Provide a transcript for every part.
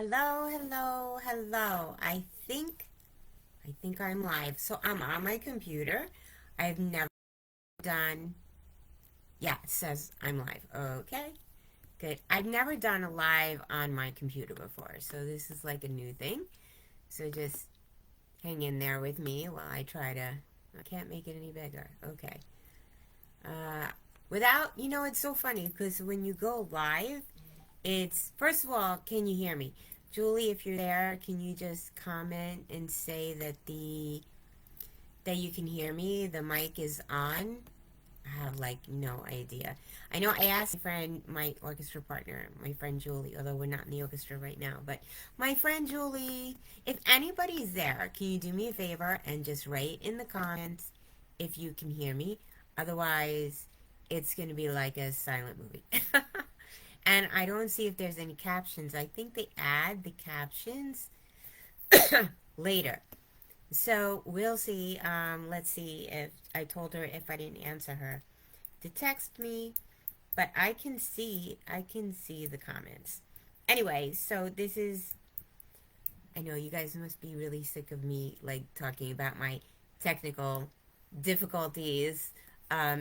Hello, hello, hello. I think I'm live. So I'm on my computer. I've never done Yeah, it says I'm live. Okay. Good. I've never done a live on my computer before. So this is like a new thing. So just hang in there with me while I try to I can't make it any bigger. Okay. Uh it's so funny because when you go live, it's first of all, can you hear me? Julie, if you're there, can you just comment and say that you can hear me? The mic is on. I have like no idea. I know I asked my friend, my orchestra partner, my friend Julie, although we're not in the orchestra right now, but my friend Julie, if anybody's there, can you do me a favor and just write in the comments if you can hear me? Otherwise, it's going to be like a silent movie. And I don't see if there's any captions. I think they add the captions later. So we'll see. Let's see if I told her if I didn't answer her to text me, but I can see the comments. Anyway, so this is I know you guys must be really sick of me like talking about my technical difficulties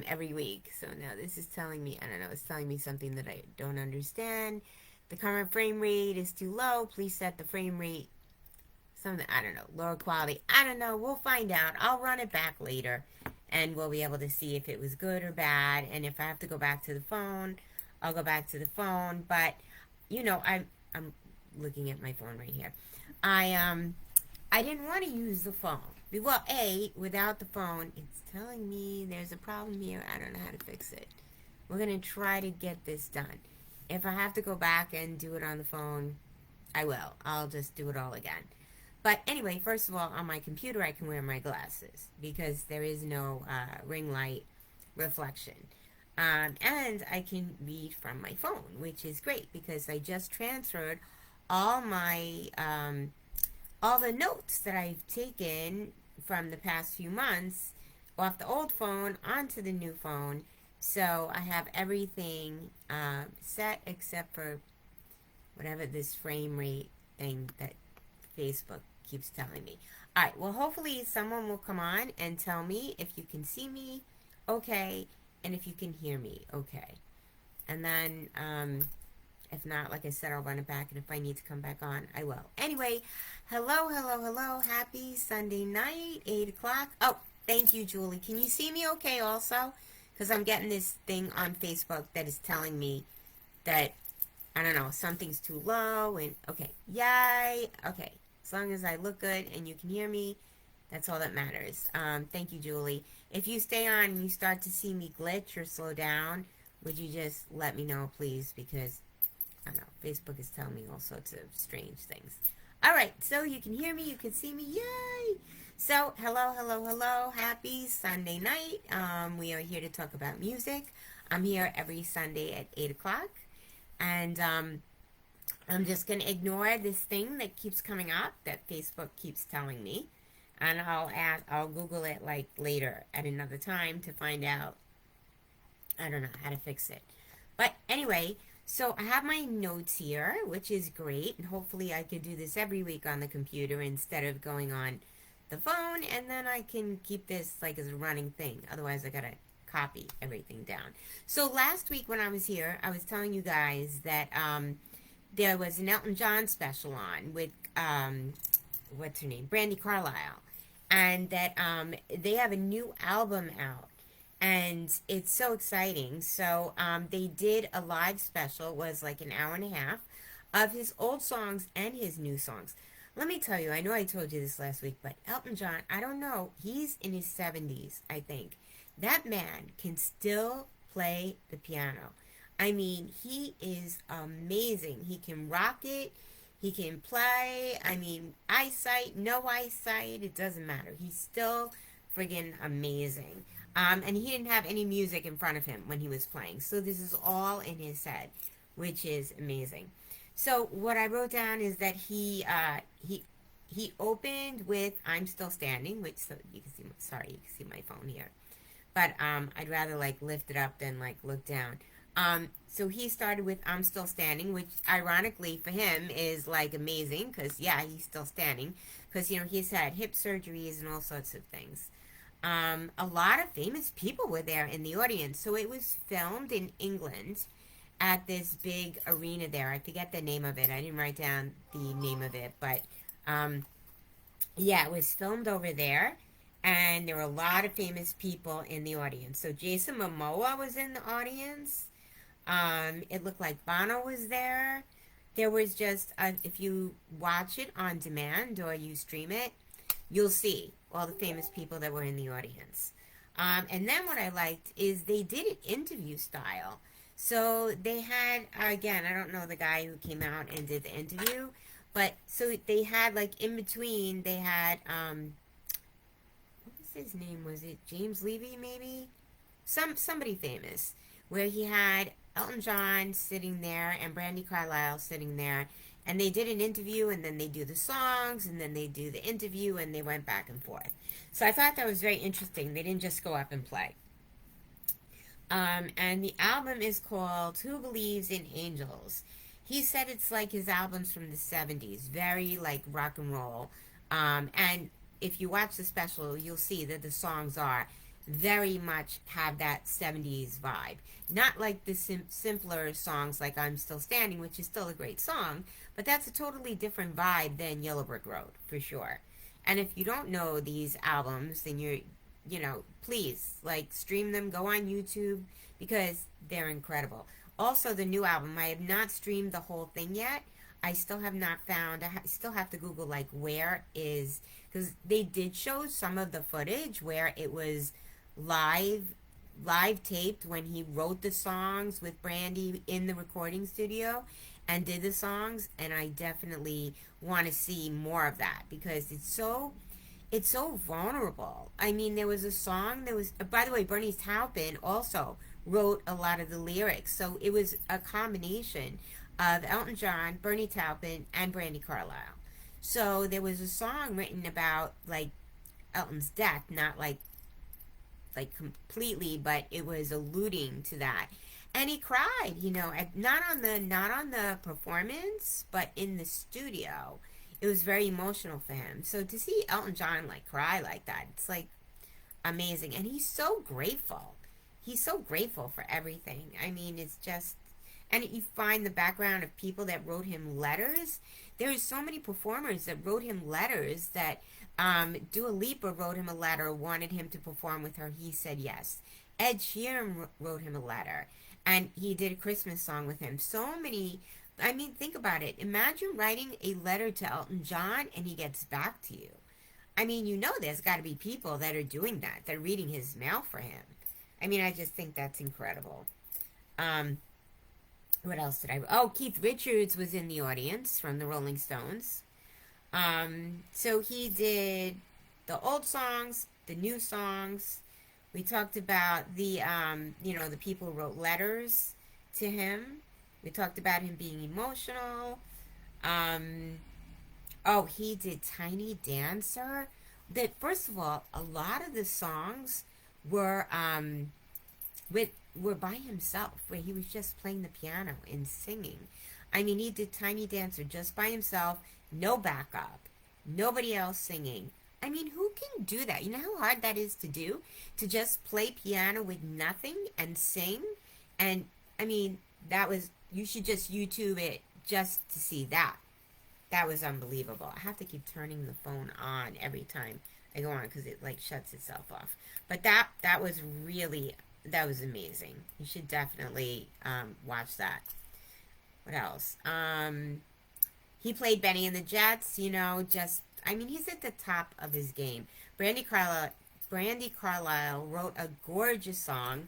every week. So now this is telling me, I don't know, it's telling me something that I don't understand. The current frame rate is too low. Please set the frame rate something, I don't know, lower quality. I don't know. We'll find out. I'll run it back later and we'll be able to see if it was good or bad. And if I have to go back to the phone, I'll go back to the phone. But I'm looking at my phone right here. I didn't want to use the phone. Well, without the phone, it's telling me there's a problem here. I don't know how to fix it. We're going to try to get this done. If I have to go back and do it on the phone, I will. I'll just do it all again. But anyway, first of all, on my computer, I can wear my glasses because there is no ring light reflection. And I can read from my phone, which is great because I just transferred all my all the notes that I've taken from the past few months off the old phone onto the new phone. So I have everything set except for whatever this frame rate thing that Facebook keeps telling me. All right, well, hopefully someone will come on and tell me if you can see me okay and if you can hear me okay. And then if not, like I said, I'll run it back, and if I need to come back on, I will. Anyway, hello, hello, hello. Happy Sunday night, 8 o'clock. Oh, thank you, Julie. Can you see me okay also? Because I'm getting this thing on Facebook that is telling me that, I don't know, something's too low, and okay, yay. Okay, as long as I look good and you can hear me, that's all that matters. Thank you, Julie. If you stay on and you start to see me glitch or slow down, would you just let me know, please? Because I don't know, Facebook is telling me all sorts of strange things. All right, so you can hear me, you can see me, yay! So, hello, hello, hello, happy Sunday night. We are here to talk about music. I'm here every Sunday at 8 o'clock, and I'm just going to ignore this thing that keeps coming up that Facebook keeps telling me, and I'll Google it like later at another time to find out, I don't know, how to fix it. But anyway, so I have my notes here, which is great, and hopefully I could do this every week on the computer instead of going on the phone, and then I can keep this like as a running thing. Otherwise, I gotta copy everything down. So last week when I was here, I was telling you guys that there was an Elton John special on with what's her name, Brandy Carlisle, and that they have a new album out, and it's so exciting. So they did a live special, it was like an hour and a half, of his old songs and his new songs. Let me tell you, I know I told you this last week, but Elton John, I don't know, he's in his 70s, I think. That man can still play the piano. I mean, he is amazing. He can rock it. He can play. I mean, eyesight, no eyesight, it doesn't matter. He's still friggin' amazing. And he didn't have any music in front of him when he was playing. So this is all in his head, which is amazing. So what I wrote down is that he opened with "I'm Still Standing," which, so you can see. Sorry, you can see my phone here, but I'd rather like lift it up than like look down. So he started with I'm Still Standing, which ironically for him is like amazing because, yeah, he's still standing because, he's had hip surgeries and all sorts of things. A lot of famous people were there in the audience. So it was filmed in England at this big arena there. I forget the name of it. I didn't write down the name of it, but um, yeah, it was filmed over there. And there were a lot of famous people in the audience. So Jason Momoa was in the audience. It looked like Bono was there. There was just, if you watch it on demand or you stream it, you'll see all the famous people that were in the audience. And then what I liked is they did it interview style. So they had, again, I don't know the guy who came out and did the interview, but so they had like in between, they had, what was his name? Was it James Levy maybe? Somebody famous, where he had Elton John sitting there and Brandy Carlisle sitting there, and they did an interview, and then they do the songs, and then they do the interview, and they went back and forth. So I thought that was very interesting. They didn't just go up and play. And the album is called Who Believes in Angels. He said it's like his albums from the 70s, very like rock and roll. And if you watch the special, you'll see that the songs are very much have that 70s vibe. Not like the simpler songs like I'm Still Standing, which is still a great song, but that's a totally different vibe than Yellow Brick Road, for sure. And if you don't know these albums, then please, like, stream them, go on YouTube, because they're incredible. Also, the new album, I have not streamed the whole thing yet. I still have not found, still have to Google, like, where is, because they did show some of the footage where it was live live taped when he wrote the songs with Brandy in the recording studio and did the songs, and I definitely want to see more of that because it's so vulnerable. I mean, there was a song, by the way, Bernie Taupin also wrote a lot of the lyrics. So it was a combination of Elton John, Bernie Taupin, and Brandy Carlisle. So there was a song written about like Elton's death, not like completely, but it was alluding to that. And he cried, not on the performance, but in the studio. It was very emotional for him. So to see Elton John like cry like that, it's like amazing. And he's so grateful. He's so grateful for everything. I mean, it's just, and you find the background of people that wrote him letters. There's so many performers that wrote him letters that Dua Lipa wrote him a letter, wanted him to perform with her. He said yes. Ed Sheeran wrote him a letter, and he did a Christmas song with him. So many. I mean, think about it. Imagine writing a letter to Elton John and he gets back to you. I mean, there's got to be people that are doing that. They're reading his mail for him. I mean, I just think that's incredible. Um, what else did I? Oh, Keith Richards was in the audience from the Rolling Stones. So he did the old songs, the new songs. We talked about the people who wrote letters to him. We talked about him being emotional. Um, oh, he did Tiny Dancer. That first of all, a lot of the songs were with were by himself, where he was just playing the piano and singing. I mean, he did Tiny Dancer just by himself, no backup, nobody else singing. I mean, who can do that? You know how hard that is to do? To just play piano with nothing and sing? And, I mean, you should just YouTube it just to see that. That was unbelievable. I have to keep turning the phone on every time I go on because it, like, shuts itself off. But that was really, that was amazing. You should definitely watch that. What else? He played Benny and the Jets, I mean, he's at the top of his game. Brandy Carlisle wrote a gorgeous song,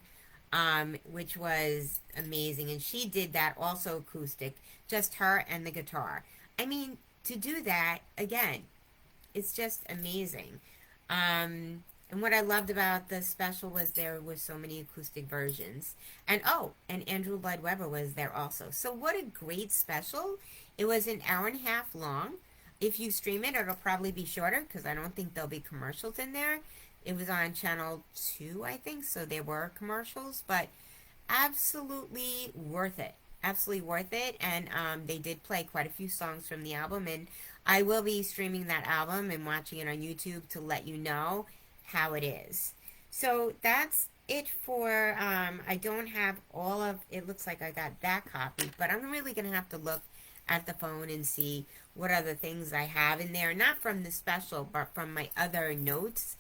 which was amazing, and she did that also acoustic, just her and the guitar. I mean, to do that, again, it's just amazing. And what I loved about the special was there were so many acoustic versions. And Andrew Lloyd Webber was there also. So what a great special. It was an hour and a half long. If you stream it, it'll probably be shorter because I don't think there'll be commercials in there. It was on channel 2, I think, so there were commercials. But absolutely worth it. Absolutely worth it. And they did play quite a few songs from the album. And I will be streaming that album and watching it on YouTube to let you know how it is. So that's it for, I don't have all of, it looks like I got that copy, but I'm really going to have to look at the phone and see what other things I have in there. Not from the special, but from my other notes.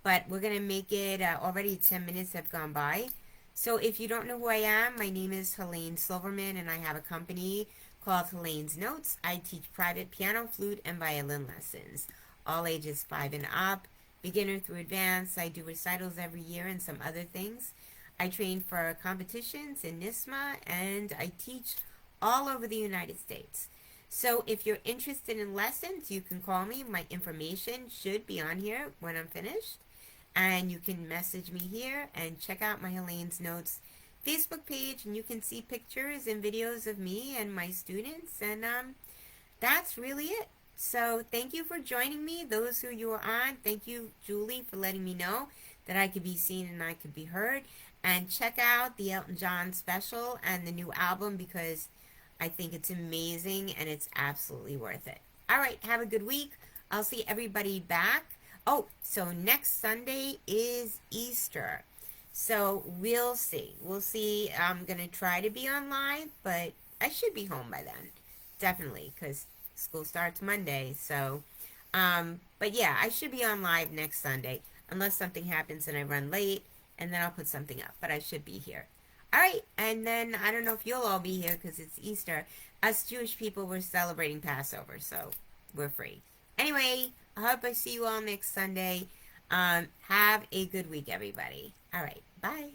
But we're going to make it, already 10 minutes have gone by. So if you don't know who I am, my name is Helene Silverman, and I have a company called Helene's Notes. I teach private piano, flute, and violin lessons, all ages 5 and up, beginner through advanced. I do recitals every year and some other things. I train for competitions in NISMA, and I teach all over the United States. So if you're interested in lessons, you can call me. My information should be on here when I'm finished. And you can message me here and check out my Helene's Notes Facebook page, and you can see pictures and videos of me and my students. And that's really it. So thank you for joining me. Those who you were on, thank you, Julie, for letting me know that I could be seen and I could be heard. And check out the Elton John special and the new album, because I think it's amazing and it's absolutely worth it. All right, have a good week. I'll see everybody back. Oh, so next Sunday is Easter. So we'll see. We'll see. I'm going to try to be on live, but I should be home by then. Definitely, because school starts Monday. So, but yeah, I should be on live next Sunday, unless something happens and I run late, and then I'll put something up. But I should be here. All right, and then I don't know if you'll all be here because it's Easter. Us Jewish people, we're celebrating Passover, so we're free. Anyway, I hope I see you all next Sunday. Have a good week, everybody. All right, bye.